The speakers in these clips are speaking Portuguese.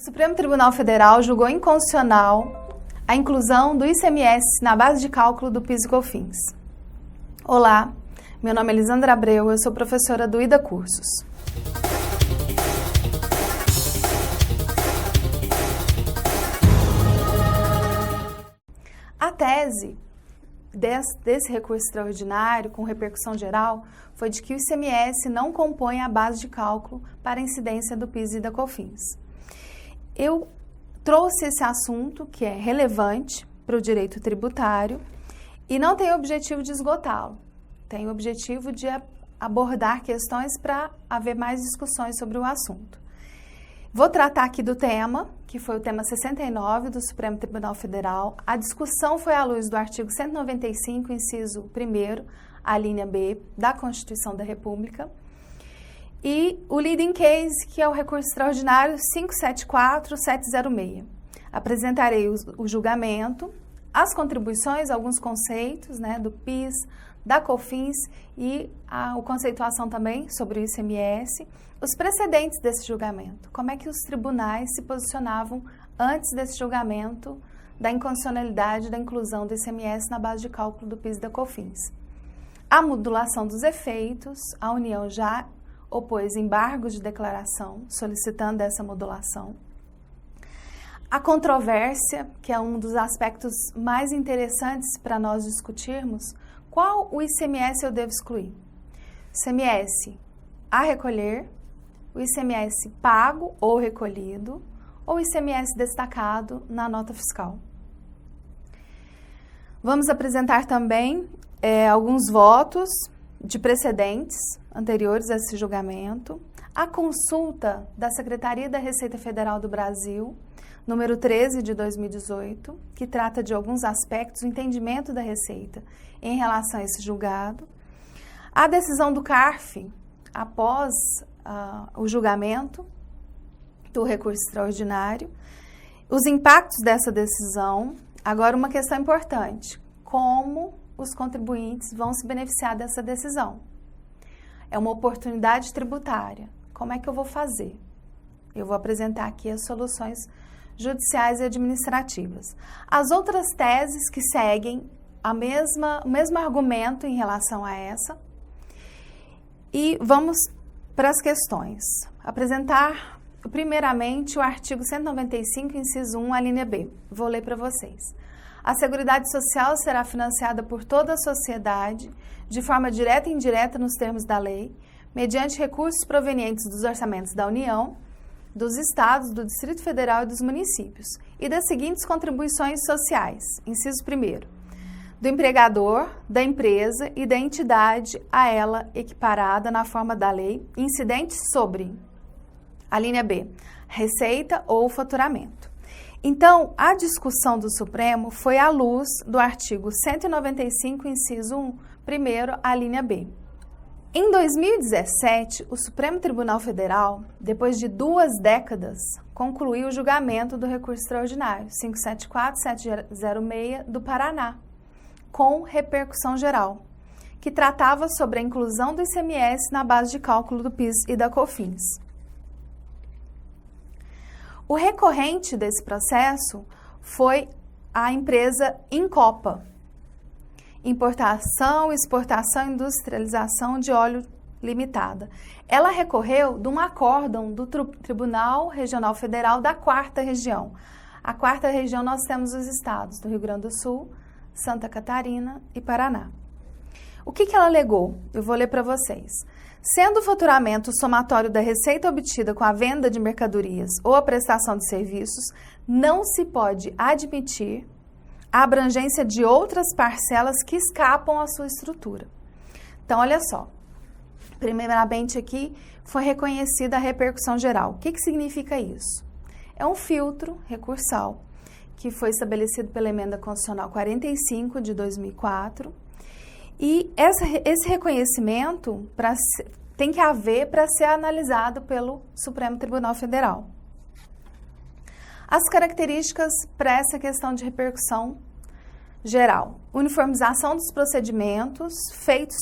O Supremo Tribunal Federal julgou inconstitucional a inclusão do ICMS na base de cálculo do PIS e COFINS. Olá, meu nome é Elisandra Abreu, eu sou professora do IDA Cursos. A tese desse recurso extraordinário com repercussão geral foi de que o ICMS não compõe a base de cálculo para a incidência do PIS e da COFINS. Eu trouxe esse assunto que é relevante para o direito tributário e não tem o objetivo de esgotá-lo, tem o objetivo de abordar questões para haver mais discussões sobre o assunto. Vou tratar aqui do tema, que foi o tema 69 do Supremo Tribunal Federal. A discussão foi à luz do artigo 195, inciso 1º, a linha B, da Constituição da República. E o leading case, que é o recurso extraordinário 574706. Apresentarei o julgamento, as contribuições, alguns conceitos, do PIS, da COFINS e a conceituação também sobre o ICMS, os precedentes desse julgamento, como é que os tribunais se posicionavam antes desse julgamento da inconstitucionalidade da inclusão do ICMS na base de cálculo do PIS e da COFINS. A modulação dos efeitos, a União já opôs embargos de declaração, solicitando essa modulação. A controvérsia, que é um dos aspectos mais interessantes para nós discutirmos, qual o ICMS eu devo excluir? ICMS a recolher, o ICMS pago ou recolhido, ou ICMS destacado na nota fiscal. Vamos apresentar também alguns votos de precedentes anteriores a esse julgamento, a consulta da Secretaria da Receita Federal do Brasil, número 13 de 2018, que trata de alguns aspectos do entendimento da Receita em relação a esse julgado, a decisão do CARF após o julgamento do recurso extraordinário, os impactos dessa decisão. Agora, uma questão importante: como os contribuintes vão se beneficiar dessa decisão? É uma oportunidade tributária. Como é que eu vou fazer? Eu vou apresentar aqui as soluções judiciais e administrativas. As outras teses que seguem o mesmo argumento em relação a essa. E vamos para as questões. Apresentar, primeiramente, o artigo 195, inciso 1, a linha B. Vou ler para vocês. A Seguridade Social será financiada por toda a sociedade, de forma direta e indireta nos termos da lei, mediante recursos provenientes dos orçamentos da União, dos Estados, do Distrito Federal e dos municípios, e das seguintes contribuições sociais. Inciso 1º, do empregador, da empresa e da entidade a ela equiparada na forma da lei, incidentes sobre a linha B, receita ou faturamento. Então, a discussão do Supremo foi à luz do artigo 195, inciso 1, primeiro, a linha B. Em 2017, o Supremo Tribunal Federal, depois de 2 décadas, concluiu o julgamento do recurso extraordinário 574706 do Paraná, com repercussão geral, que tratava sobre a inclusão do ICMS na base de cálculo do PIS e da COFINS. O recorrente desse processo foi a empresa Incopa, Importação, Exportação e Industrialização de Óleo Limitada. Ela recorreu de um acórdão do Tribunal Regional Federal da 4ª Região. A 4ª Região nós temos os estados do Rio Grande do Sul, Santa Catarina e Paraná. O que ela alegou? Eu vou ler para vocês. Sendo o faturamento somatório da receita obtida com a venda de mercadorias ou a prestação de serviços, não se pode admitir a abrangência de outras parcelas que escapam à sua estrutura. Então, olha só. Primeiramente aqui foi reconhecida a repercussão geral. O que significa isso? É um filtro recursal que foi estabelecido pela Emenda Constitucional 45 de 2004. E esse reconhecimento tem que haver para ser analisado pelo Supremo Tribunal Federal. As características para essa questão de repercussão geral: uniformização dos procedimentos feitos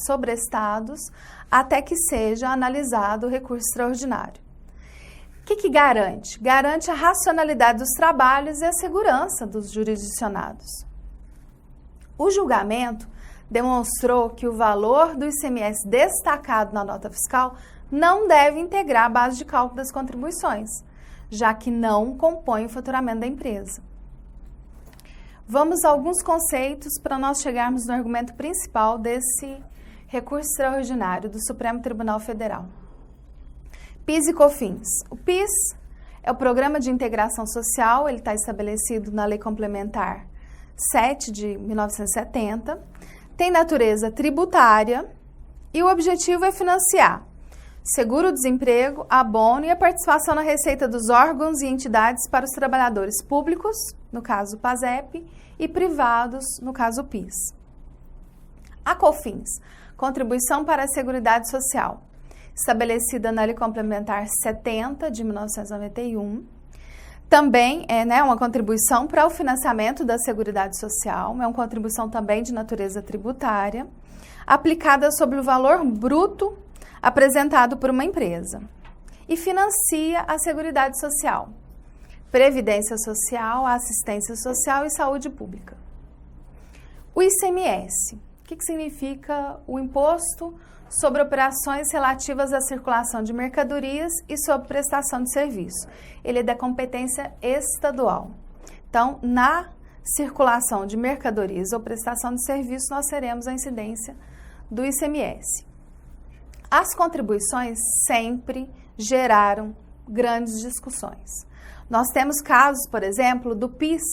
sobrestados até que seja analisado o recurso extraordinário. que garante? Garante a racionalidade dos trabalhos e a segurança dos jurisdicionados. O julgamento demonstrou que o valor do ICMS destacado na nota fiscal não deve integrar a base de cálculo das contribuições, já que não compõe o faturamento da empresa. Vamos a alguns conceitos para nós chegarmos no argumento principal desse recurso extraordinário do Supremo Tribunal Federal. PIS e COFINS. O PIS é o Programa de Integração Social, ele está estabelecido na Lei Complementar 7 de 1970, tem natureza tributária e o objetivo é financiar seguro-desemprego, abono e a participação na receita dos órgãos e entidades para os trabalhadores públicos, no caso o PASEP, e privados, no caso o PIS. A COFINS, Contribuição para a Seguridade Social, estabelecida na Lei Complementar 70 de 1991, também é uma contribuição para o financiamento da Seguridade Social, é uma contribuição também de natureza tributária, aplicada sobre o valor bruto apresentado por uma empresa e financia a Seguridade Social, Previdência Social, Assistência Social e Saúde Pública. O ICMS, o que significa o Imposto sobre Operações Relativas à Circulação de Mercadorias e sobre Prestação de Serviço. Ele é da competência estadual. Então, na circulação de mercadorias ou prestação de serviço, nós teremos a incidência do ICMS. As contribuições sempre geraram grandes discussões. Nós temos casos, por exemplo, do PIS,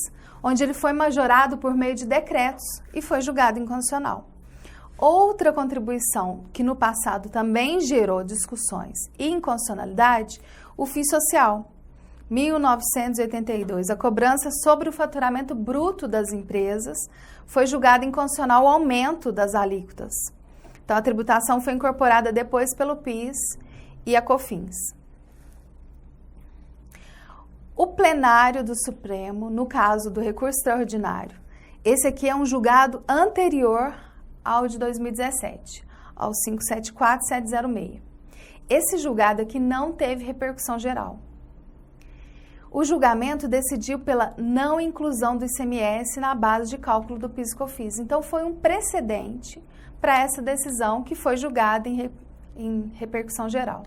onde ele foi majorado por meio de decretos e foi julgado inconstitucional. Outra contribuição que no passado também gerou discussões e inconstitucionalidade, o FIS Social. 1982, a cobrança sobre o faturamento bruto das empresas foi julgada inconstitucional o aumento das alíquotas. Então, a tributação foi incorporada depois pelo PIS e a COFINS. O plenário do Supremo, no caso do recurso extraordinário, esse aqui é um julgado anterior ao de 2017, ao 574-706. Esse julgado aqui não teve repercussão geral. O julgamento decidiu pela não inclusão do ICMS na base de cálculo do PIS e COFINS. Então, foi um precedente para essa decisão que foi julgada em repercussão geral.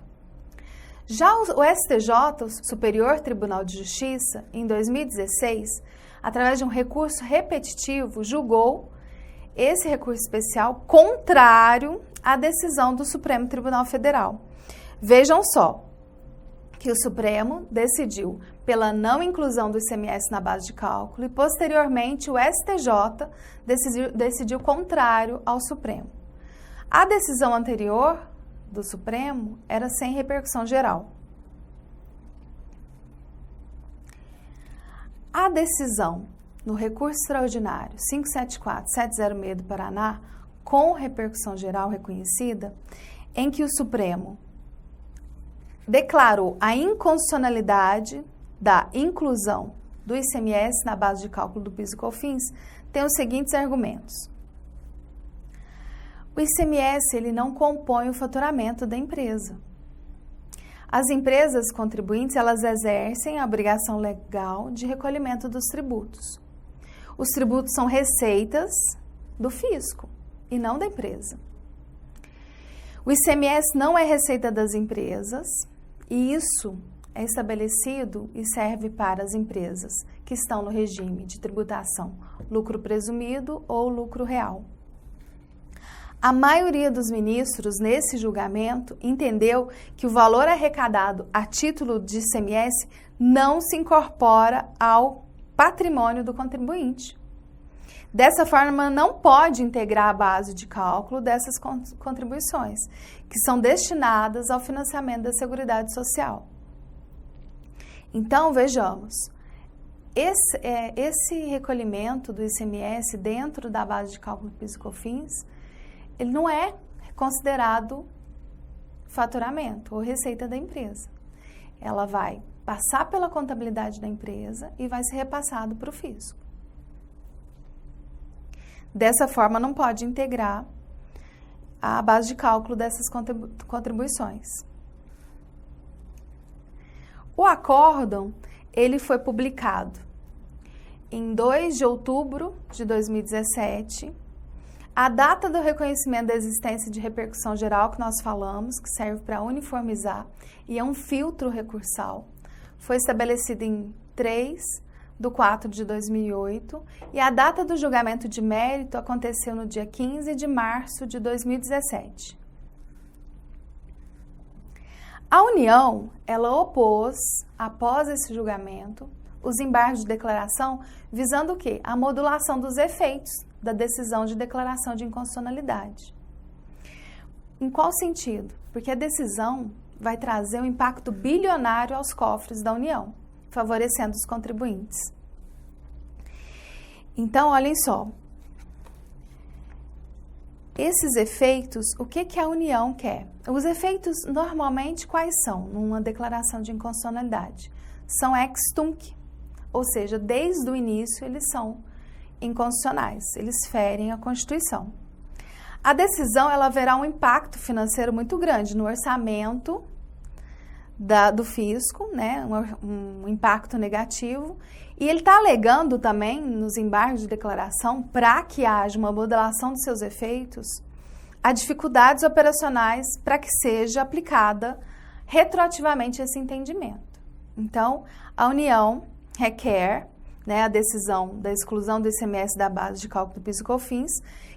Já o STJ, o Superior Tribunal de Justiça, em 2016, através de um recurso repetitivo, julgou esse recurso especial contrário à decisão do Supremo Tribunal Federal. Vejam só que o Supremo decidiu pela não inclusão do ICMS na base de cálculo e, posteriormente, o STJ decidiu contrário ao Supremo. A decisão anterior do Supremo era sem repercussão geral. A decisão no recurso extraordinário 574-706 do Paraná, com repercussão geral reconhecida, em que o Supremo declarou a inconstitucionalidade da inclusão do ICMS na base de cálculo do PIS e COFINS, tem os seguintes argumentos. O ICMS ele não compõe o faturamento da empresa. As empresas contribuintes elas exercem a obrigação legal de recolhimento dos tributos. Os tributos são receitas do fisco e não da empresa. O ICMS não é receita das empresas e isso é estabelecido e serve para as empresas que estão no regime de tributação lucro presumido ou lucro real. A maioria dos ministros nesse julgamento entendeu que o valor arrecadado a título de ICMS não se incorpora ao patrimônio do contribuinte. Dessa forma, não pode integrar a base de cálculo dessas contribuições, que são destinadas ao financiamento da Seguridade Social. Então, vejamos, esse recolhimento do ICMS dentro da base de cálculo do PIS e COFINS, ele não é considerado faturamento ou receita da empresa. Ela vai passar pela contabilidade da empresa e vai ser repassado para o fisco. Dessa forma, não pode integrar a base de cálculo dessas contribuições. O acórdão, ele foi publicado em 2 de outubro de 2017. A data do reconhecimento da existência de repercussão geral que nós falamos, que serve para uniformizar e é um filtro recursal, foi estabelecida em 3/4 de 2008 e a data do julgamento de mérito aconteceu no dia 15 de março de 2017. A União, ela opôs, após esse julgamento, os embargos de declaração visando o quê? A modulação dos efeitos da decisão de declaração de inconstitucionalidade. Em qual sentido? Porque a decisão vai trazer um impacto bilionário aos cofres da União, favorecendo os contribuintes. Então, olhem só. Esses efeitos, o que a União quer? Os efeitos, normalmente, quais são numa declaração de inconstitucionalidade? São ex tunc, ou seja, desde o início eles são inconstitucionais, eles ferem a Constituição. A decisão, ela haverá um impacto financeiro muito grande no orçamento do fisco, né? Um impacto negativo, e ele está alegando também nos embargos de declaração, para que haja uma modelação dos seus efeitos, a dificuldades operacionais para que seja aplicada retroativamente esse entendimento. Então, a União requer, né, a decisão da exclusão do ICMS da base de cálculo do PIS e COFINS,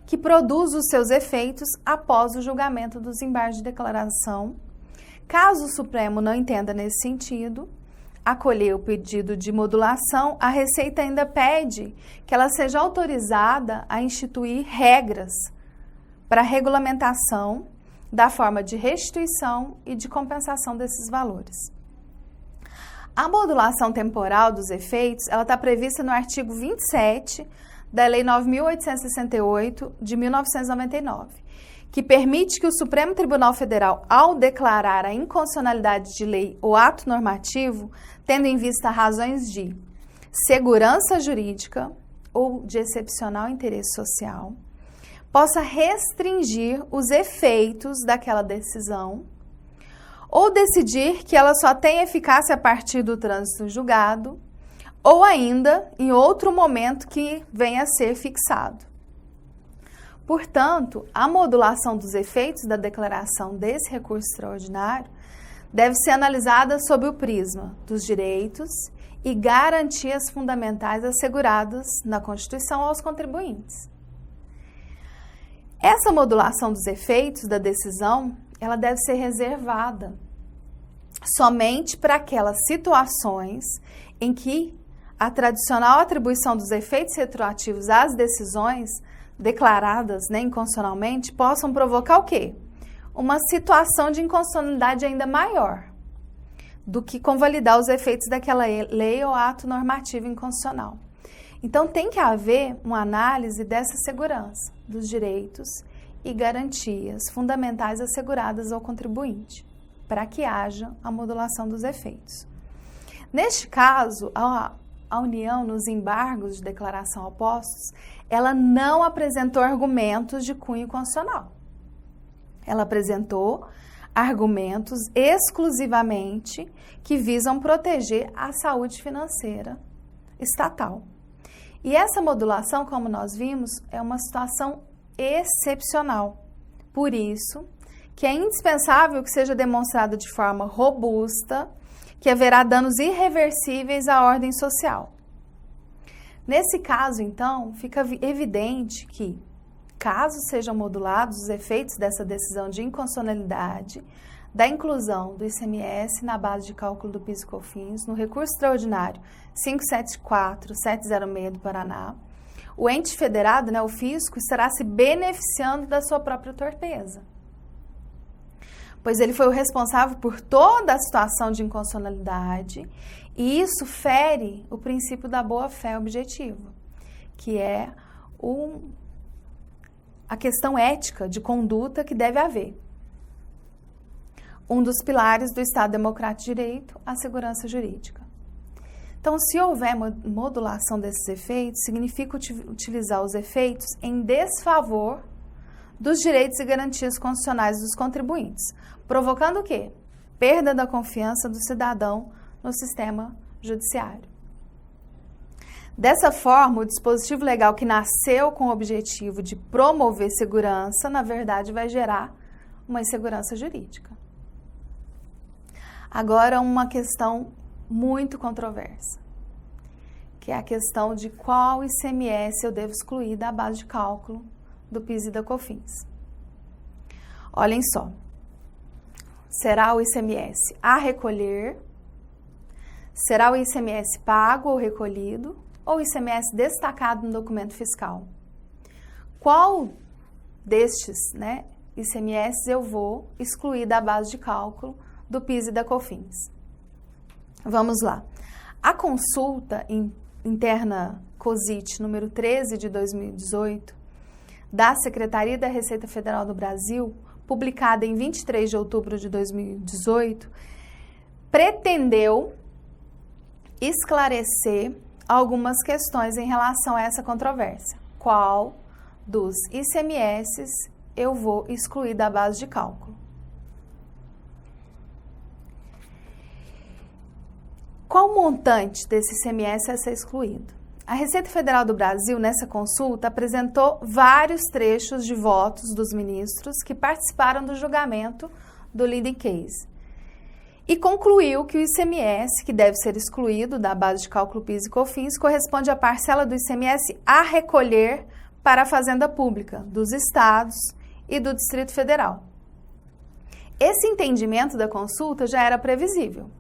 que produz os seus efeitos após o julgamento dos embargos de declaração. Caso o Supremo não entenda nesse sentido, acolher o pedido de modulação, a Receita ainda pede que ela seja autorizada a instituir regras para a regulamentação da forma de restituição e de compensação desses valores. A modulação temporal dos efeitos, ela está prevista no artigo 27 da Lei 9.868 de 1999, que permite que o Supremo Tribunal Federal, ao declarar a inconstitucionalidade de lei ou ato normativo, tendo em vista razões de segurança jurídica ou de excepcional interesse social, possa restringir os efeitos daquela decisão ou decidir que ela só tem eficácia a partir do trânsito julgado ou ainda em outro momento que venha a ser fixado. Portanto, a modulação dos efeitos da declaração desse recurso extraordinário deve ser analisada sob o prisma dos direitos e garantias fundamentais asseguradas na Constituição aos contribuintes. Essa modulação dos efeitos da decisão, ela deve ser reservada somente para aquelas situações em que a tradicional atribuição dos efeitos retroativos às decisões declaradas, né, inconstitucionalmente, possam provocar o quê? Uma situação de inconstitucionalidade ainda maior do que convalidar os efeitos daquela lei ou ato normativo inconstitucional. Então, tem que haver uma análise dessa segurança dos direitos e garantias fundamentais asseguradas ao contribuinte, para que haja a modulação dos efeitos. Neste caso, a União, nos embargos de declaração opostos, ela não apresentou argumentos de cunho constitucional. Ela apresentou argumentos exclusivamente que visam proteger a saúde financeira estatal. E essa modulação, como nós vimos, é uma situação excepcional. Por isso, que é indispensável que seja demonstrado de forma robusta que haverá danos irreversíveis à ordem social. Nesse caso, então, fica evidente que, caso sejam modulados os efeitos dessa decisão de inconstitucionalidade, da inclusão do ICMS na base de cálculo do PIS e COFINS, no recurso extraordinário 574-706 do Paraná, o ente federado, né, o fisco, estará se beneficiando da sua própria torpeza, pois ele foi o responsável por toda a situação de inconstitucionalidade e isso fere o princípio da boa-fé objetiva, que é a questão ética de conduta que deve haver. Um dos pilares do Estado Democrático de Direito, a segurança jurídica. Então, se houver modulação desses efeitos, significa utilizar os efeitos em desfavor dos direitos e garantias constitucionais dos contribuintes, provocando o quê? Perda da confiança do cidadão no sistema judiciário. Dessa forma, o dispositivo legal que nasceu com o objetivo de promover segurança, na verdade, vai gerar uma insegurança jurídica. Agora, uma questão muito controversa, que é a questão de qual ICMS eu devo excluir da base de cálculo do PIS e da COFINS. Olhem só, será o ICMS a recolher, será o ICMS pago ou recolhido, ou ICMS destacado no documento fiscal? Qual destes, ICMS eu vou excluir da base de cálculo do PIS e da COFINS? Vamos lá. A consulta interna COSIT número 13 de 2018 da Secretaria da Receita Federal do Brasil, publicada em 23 de outubro de 2018, pretendeu esclarecer algumas questões em relação a essa controvérsia. Qual dos ICMS eu vou excluir da base de cálculo? Qual o montante desse ICMS a ser excluído? A Receita Federal do Brasil, nessa consulta, apresentou vários trechos de votos dos ministros que participaram do julgamento do leading case e concluiu que o ICMS, que deve ser excluído da base de cálculo PIS e COFINS, corresponde à parcela do ICMS a recolher para a Fazenda Pública dos estados e do Distrito Federal. Esse entendimento da consulta já era previsível,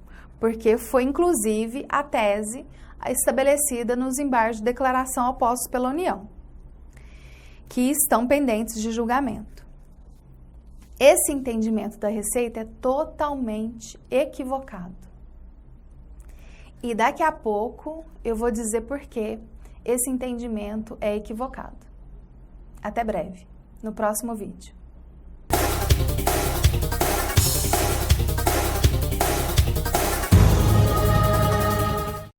porque foi inclusive a tese estabelecida nos embargos de declaração opostos pela União, que estão pendentes de julgamento. Esse entendimento da Receita é totalmente equivocado. E daqui a pouco eu vou dizer por que esse entendimento é equivocado. Até breve, no próximo vídeo.